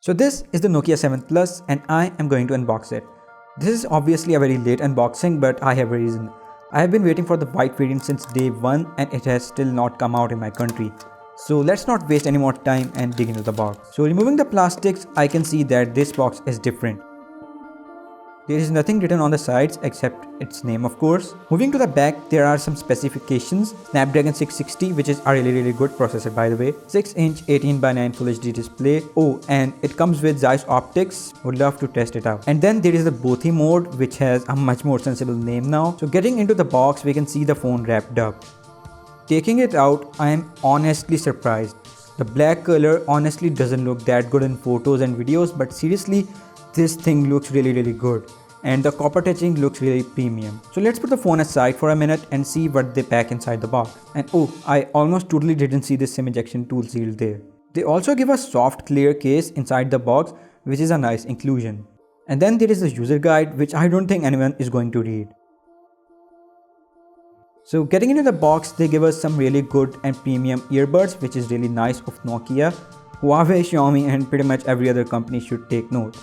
So this is the Nokia 7 Plus and I am going to unbox it. This is obviously a very late unboxing, but I have a reason. I have been waiting for the white variant since day 1 and it has still not come out in my country. So let's not waste any more time and dig into the box. So removing the plastics, I can see that this box is different. There is nothing written on the sides except its name, of course. Moving to the back, there are some specifications. Snapdragon 660, which is a really good processor by the way. 6-inch 18:9 Full HD display. Oh, and it comes with Zeiss optics. Would love to test it out. And then there is the Bothi mode, which has a much more sensible name now. So getting into the box, we can see the phone wrapped up. Taking it out, I am honestly surprised. The black color honestly doesn't look that good in photos and videos, but seriously, this thing looks really good. And the copper touching looks really premium. So let's put the phone aside for a minute and see what they pack inside the box. And oh, I almost totally didn't see this SIM ejection tool sealed there. They also give a soft clear case inside the box, which is a nice inclusion. And then there is the user guide, which I don't think anyone is going to read. So getting into the box, they give us some really good and premium earbuds, which is really nice of Nokia. Huawei, Xiaomi and pretty much every other company should take note.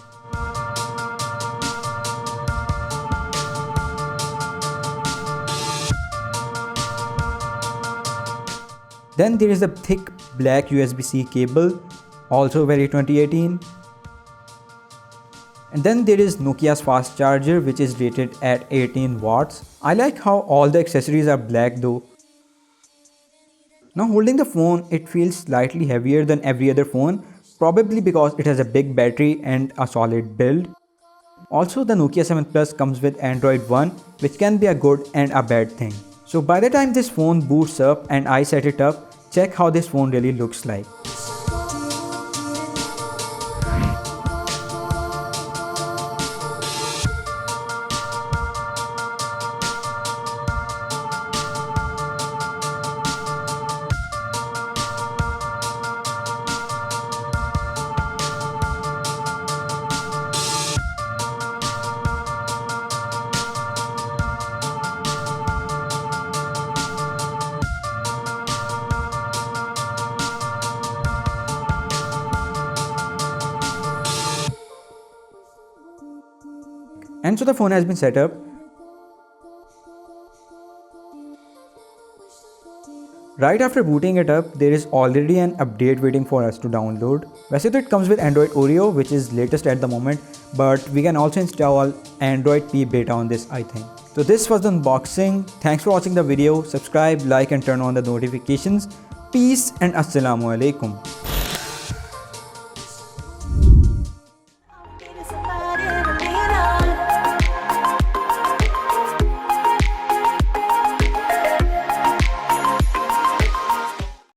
Then there is a thick black USB-C cable, also very 2018. And then there is Nokia's fast charger, which is rated at 18 watts. I like how all the accessories are black though. Now holding the phone, it feels slightly heavier than every other phone, probably because it has a big battery and a solid build. Also, the Nokia 7 Plus comes with Android 1, which can be a good and a bad thing. So by the time this phone boots up and I set it up, check how this phone really looks like. And so the phone has been set up. Right after booting it up, there is already an update waiting for us to download. वैसे तो it comes with Android Oreo, which is latest at the moment, but we can also install Android P beta on this, I think. So this was the unboxing. Thanks for watching the video. Subscribe, like and turn on the notifications. Peace and Assalamu Alaikum.